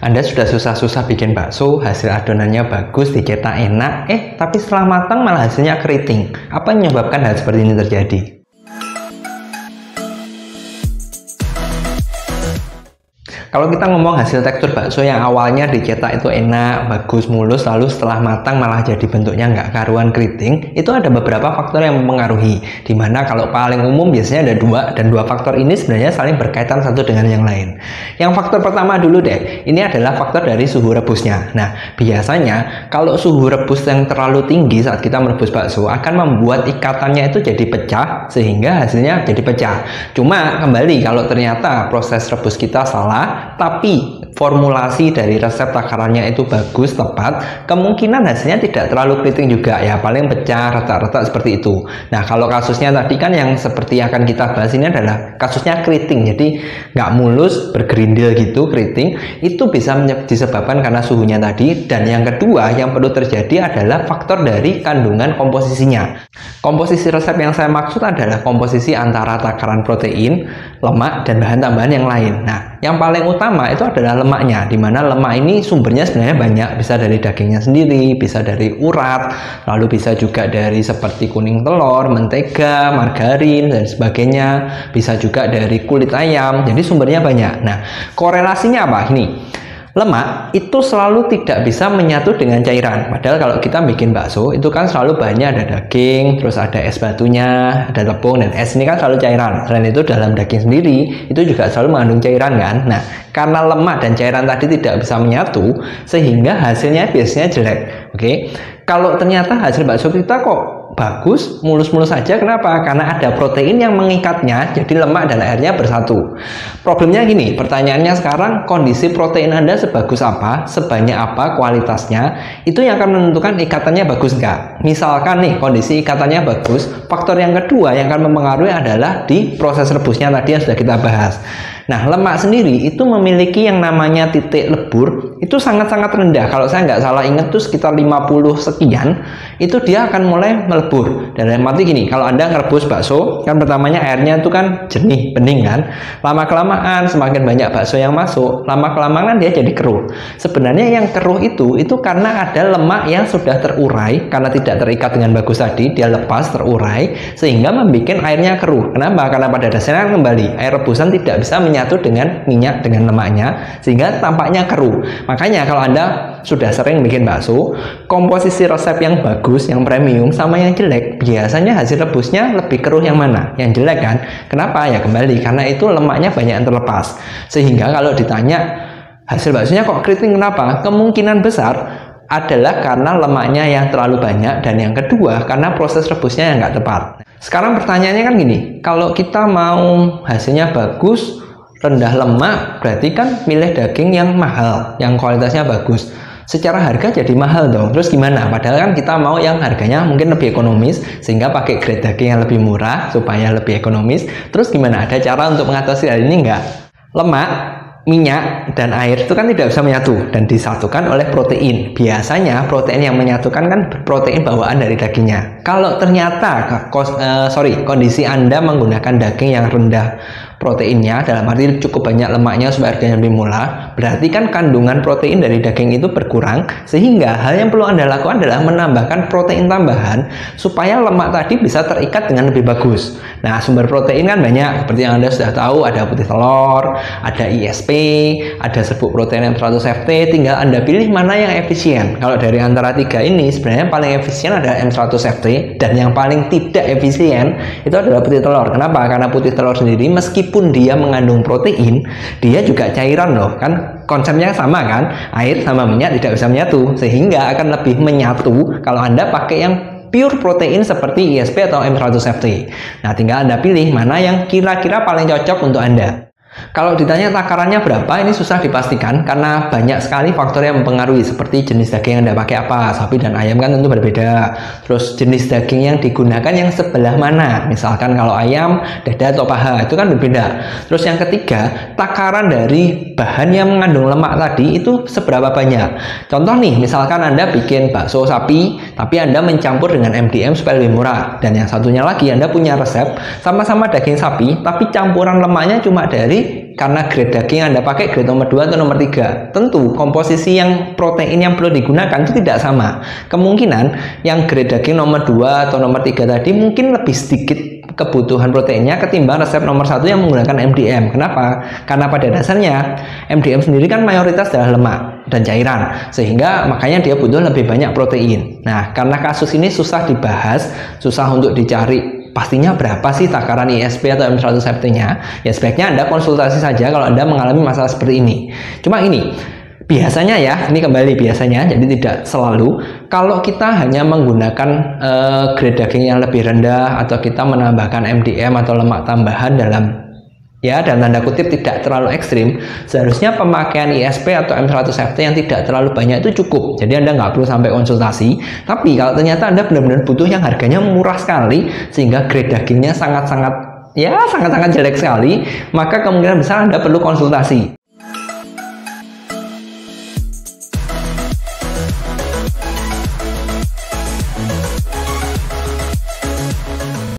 Anda sudah susah-susah bikin bakso, hasil adonannya bagus, dicetak enak, tapi setelah matang malah hasilnya keriting. Apa yang menyebabkan hal seperti ini terjadi? Kalau kita ngomong hasil tekstur bakso yang awalnya dicetak itu enak, bagus, mulus, lalu setelah matang malah jadi bentuknya nggak karuan keriting, itu ada beberapa faktor yang mempengaruhi. Dimana kalau paling umum biasanya ada dua, dan dua faktor ini sebenarnya saling berkaitan satu dengan yang lain. Yang faktor pertama dulu deh, ini adalah faktor dari suhu rebusnya. Nah, biasanya kalau suhu rebus yang terlalu tinggi saat kita merebus bakso akan membuat ikatannya itu jadi pecah, sehingga hasilnya jadi pecah. Cuma kembali, kalau ternyata proses rebus kita salah, tapi formulasi dari resep takarannya itu bagus, tepat, kemungkinan hasilnya tidak terlalu keriting juga ya, paling pecah, retak-retak seperti itu. Nah, kalau kasusnya tadi kan yang seperti akan kita bahas ini adalah kasusnya keriting, jadi nggak mulus, bergerindil gitu, keriting, itu bisa disebabkan karena suhunya tadi. Dan yang kedua yang perlu terjadi adalah faktor dari kandungan komposisinya. Komposisi resep yang saya maksud adalah komposisi antara takaran protein, lemak, dan bahan tambahan yang lain. Nah, yang paling utama itu adalah lemaknya, dimana lemak ini sumbernya sebenarnya banyak, bisa dari dagingnya sendiri, bisa dari urat, lalu bisa juga dari seperti kuning telur, mentega, margarin, dan sebagainya, bisa juga dari kulit ayam, jadi sumbernya banyak. Nah, korelasinya apa? Ini lemak itu selalu tidak bisa menyatu dengan cairan. Padahal kalau kita bikin bakso itu kan selalu banyak, ada daging, terus ada es batunya, ada tepung, dan es ini kan selalu cairan. Selain itu dalam daging sendiri itu juga selalu mengandung cairan kan. Nah, karena lemak dan cairan tadi tidak bisa menyatu, sehingga hasilnya biasanya jelek. Oke, kalau ternyata hasil bakso kita kok bagus, mulus-mulus saja, kenapa? Karena ada protein yang mengikatnya, jadi lemak dan airnya bersatu. Problemnya gini, pertanyaannya sekarang, kondisi protein Anda sebagus apa, sebanyak apa, kualitasnya, itu yang akan menentukan ikatannya bagus nggak. Misalkan nih, kondisi ikatannya bagus, faktor yang kedua yang akan mempengaruhi adalah di proses rebusnya tadi yang sudah kita bahas. Nah, lemak sendiri itu memiliki yang namanya titik lebur, itu sangat-sangat rendah. Kalau saya nggak salah ingat tuh sekitar 50 sekian, itu dia akan mulai melebur. Dan dalam arti gini, kalau Anda ngerebus bakso, kan pertamanya airnya itu kan jernih, bening kan. Lama-kelamaan, semakin banyak bakso yang masuk, lama-kelamaan dia jadi keruh. Sebenarnya yang keruh itu karena ada lemak yang sudah terurai, karena tidak terikat dengan bagus tadi, dia lepas, terurai, sehingga membuat airnya keruh. Kenapa? Karena pada dasarnya kembali, air rebusan tidak bisa menyatu dengan minyak, dengan lemaknya, sehingga tampaknya keruh. Makanya kalau Anda sudah sering bikin bakso, komposisi resep yang bagus, yang premium, sama yang jelek, biasanya hasil rebusnya lebih keruh yang mana? Yang jelek kan? Kenapa? Ya kembali, karena itu lemaknya banyak yang terlepas. Sehingga kalau ditanya hasil baksonya kok keriting, kenapa? Kemungkinan besar adalah karena lemaknya yang terlalu banyak, dan yang kedua karena proses rebusnya yang nggak tepat. Sekarang pertanyaannya kan gini, kalau kita mau hasilnya bagus, rendah lemak, berarti kan milih daging yang mahal, yang kualitasnya bagus. Secara harga jadi mahal dong. Terus gimana? Padahal kan kita mau yang harganya mungkin lebih ekonomis, sehingga pakai grade daging yang lebih murah supaya lebih ekonomis. Terus gimana? Ada cara untuk mengatasi hal ini nggak? Lemak, minyak, dan air itu kan tidak bisa menyatu dan disatukan oleh protein. Biasanya protein yang menyatukan kan protein bawaan dari dagingnya. Kalau ternyata kondisi Anda menggunakan daging yang rendah proteinnya, dalam arti cukup banyak lemaknya supaya harganya lebih murah, berarti kan kandungan protein dari daging itu berkurang, sehingga hal yang perlu Anda lakukan adalah menambahkan protein tambahan supaya lemak tadi bisa terikat dengan lebih bagus. Nah, sumber protein kan banyak, seperti yang Anda sudah tahu, ada putih telur, ada ISP, ada serbuk protein M100FT, tinggal Anda pilih mana yang efisien. Kalau dari antara tiga ini, sebenarnya paling efisien adalah M100FT, dan yang paling tidak efisien itu adalah putih telur. Kenapa? Karena putih telur sendiri meskipun dia mengandung protein, dia juga cairan loh, kan konsepnya sama kan, air sama minyak tidak bisa menyatu, sehingga akan lebih menyatu kalau Anda pakai yang pure protein seperti ISP atau M100FT. Nah, tinggal Anda pilih mana yang kira-kira paling cocok untuk Anda. Kalau ditanya takarannya berapa, ini susah dipastikan karena banyak sekali faktor yang mempengaruhi, seperti jenis daging yang Anda pakai apa. Sapi dan ayam kan tentu berbeda. Terus jenis daging yang digunakan yang sebelah mana. Misalkan kalau ayam, dada atau paha, itu kan berbeda. Terus yang ketiga, takaran dari bahan yang mengandung lemak tadi itu seberapa banyak. Contoh nih, misalkan Anda bikin bakso sapi, tapi Anda mencampur dengan MDM supaya lebih murah. Dan yang satunya lagi, Anda punya resep sama-sama daging sapi, tapi campuran lemaknya cuma dari karena grade daging Anda pakai grade nomor 2 atau nomor 3. Tentu komposisi yang protein yang perlu digunakan itu tidak sama. Kemungkinan yang grade daging nomor 2 atau nomor 3 tadi mungkin lebih sedikit kebutuhan proteinnya ketimbang resep nomor 1 yang menggunakan MDM. Kenapa? Karena pada dasarnya MDM sendiri kan mayoritas adalah lemak dan cairan, sehingga makanya dia butuh lebih banyak protein. Nah, karena kasus ini susah dibahas, susah untuk dicari pastinya berapa sih takaran ISP atau M100FT-nya, ya sebaiknya Anda konsultasi saja kalau Anda mengalami masalah seperti ini. Cuma ini, biasanya ya, ini kembali biasanya, jadi tidak selalu, kalau kita hanya menggunakan grade daging yang lebih rendah, atau kita menambahkan MDM atau lemak tambahan dalam tanda kutip tidak terlalu ekstrim, seharusnya pemakaian ISP atau M100FT yang tidak terlalu banyak itu cukup. Jadi Anda nggak perlu sampai konsultasi. Tapi kalau ternyata Anda benar-benar butuh yang harganya murah sekali, sehingga grade dagingnya sangat-sangat jelek sekali, maka kemungkinan besar Anda perlu konsultasi.